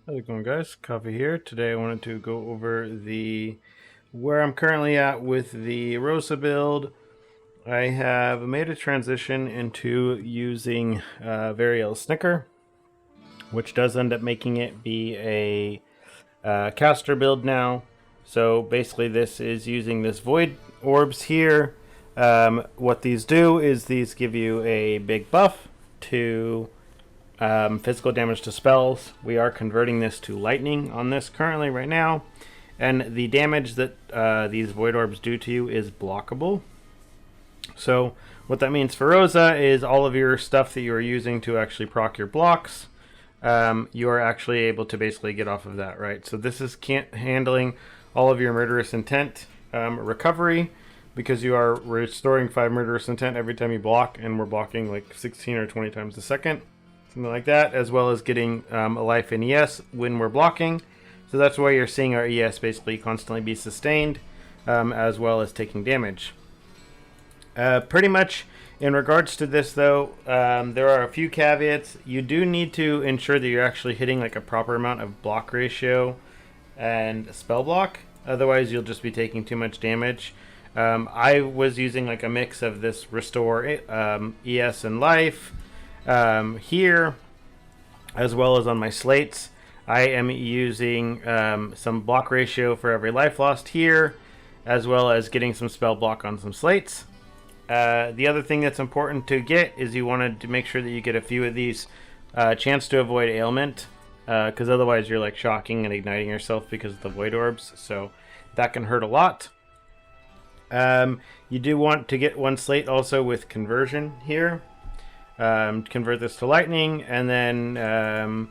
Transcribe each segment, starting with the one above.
How's it going, guys? Coffee here. Today I wanted to go over where I'm currently at with the Rosa build. I have made a transition into using Variel Snicker, which does end up making it be a caster build now. So basically this is using this void orbs here. What these do is these give you a big buff to physical damage to spells. We are converting this to lightning on this currently right now. And the damage that these void orbs do to you is blockable. So what that means for Rosa is all of your stuff that you are using to actually proc your blocks, you are actually able to basically get off of that, right? So this is handling all of your murderous intent recovery, because you are restoring 5 murderous intent every time you block, and we're blocking like 16 or 20 times a second. Something like that, as well as getting a life in ES when we're blocking. So that's why you're seeing our ES basically constantly be sustained, as well as taking damage. Pretty much in regards to this though, there are a few caveats. You do need to ensure that you're actually hitting like a proper amount of block ratio and spell block. Otherwise you'll just be taking too much damage. I was using like a mix of this restore ES and life here, as well as on my slates. I am using some block ratio for every life lost here, as well as getting some spell block on some slates. The other thing that's important to get is you want to make sure that you get a few of these chance to avoid ailment, because otherwise you're like shocking and igniting yourself because of the void orbs, so that can hurt a lot. You do want to get one slate also with conversion here. Convert this to lightning, and then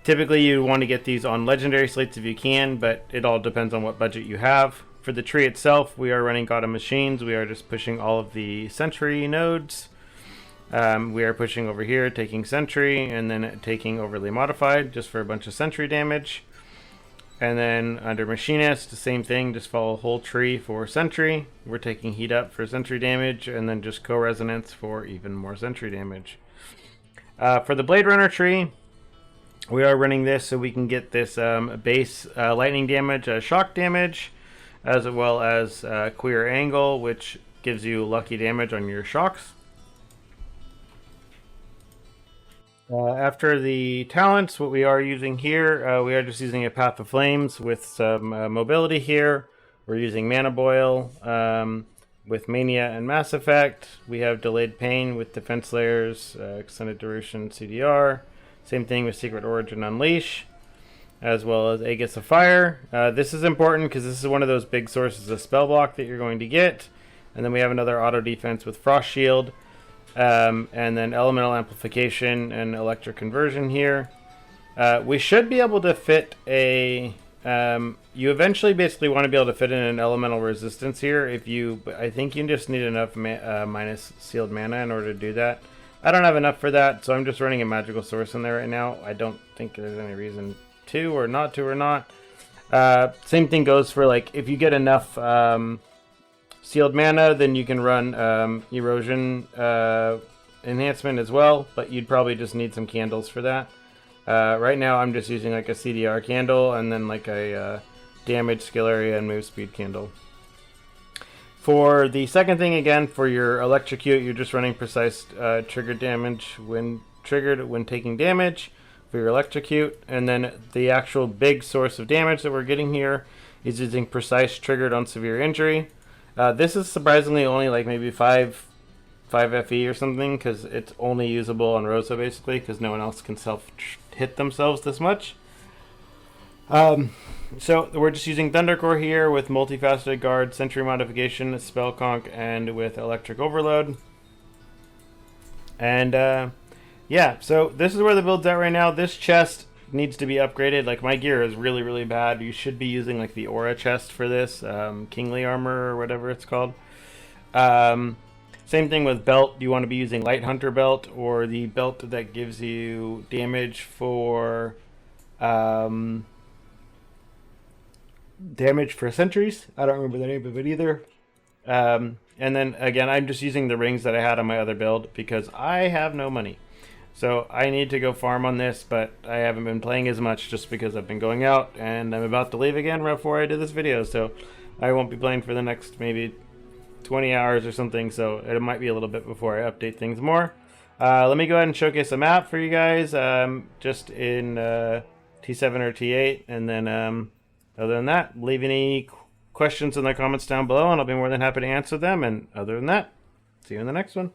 typically you want to get these on legendary slates if you can, but it all depends on what budget you have. For the tree itself, we are running God of Machines. We are just pushing all of the Sentry nodes. We are pushing over here, taking Sentry, and then taking Overly Modified just for a bunch of Sentry damage. And then under Machinist, the same thing, just follow whole tree for Sentry. We're taking Heat Up for Sentry damage, and then just Co-Resonance for even more Sentry damage. For the Blade Runner tree, we are running this so we can get this base lightning damage, shock damage, as well as Queer Angle, which gives you lucky damage on your shocks. After the talents, what we are using here, we are just using a Path of Flames with some mobility here. We're using Mana Boil with Mania and Mass Effect. We have Delayed Pain with Defense Layers, Extended Duration CDR. Same thing with Secret Origin Unleash, as well as Aegis of Fire. This is important because this is one of those big sources of spell block that you're going to get. And then we have another auto defense with Frost Shield. And then Elemental Amplification and Electric Conversion here. We should be able to fit a... you eventually basically want to be able to fit in an Elemental Resistance here. I think you just need enough minus sealed mana in order to do that. I don't have enough for that, so I'm just running a Magical Source in there right now. I don't think there's any reason to or not to or not. Same thing goes for like if you get enough... sealed mana, then you can run erosion enhancement as well, but you'd probably just need some candles for that. Right now I'm just using like a CDR candle and then like a damage, skill area, and move speed candle. For the second thing, again, for your electrocute, you're just running precise trigger damage when triggered when taking damage for your electrocute, and then the actual big source of damage that we're getting here is using precise triggered on severe injury. This is surprisingly only like maybe 5 FE or something, because it's only usable on Rosa basically, because no one else can self-hit themselves this much. So we're just using Thundercore here with Multifaceted Guard, Sentry Modification, Spell Conk, and with Electric Overload. And yeah, so this is where the build's at right now. This chest needs to be upgraded. Like my gear is really, really bad. You should be using like the Aura chest for this, Kingly Armor or whatever it's called. Same thing with belt. You want to be using Light Hunter belt or the belt that gives you damage for sentries. I don't remember the name of it either. And then again, I'm just using the rings that I had on my other build because I have no money. So I need to go farm on this, but I haven't been playing as much just because I've been going out and I'm about to leave again right before I did this video. So I won't be playing for the next maybe 20 hours or something. So it might be a little bit before I update things more. Let me go ahead and showcase a map for you guys, just in T7 or T8. And then other than that, leave any questions in the comments down below and I'll be more than happy to answer them. And other than that, see you in the next one.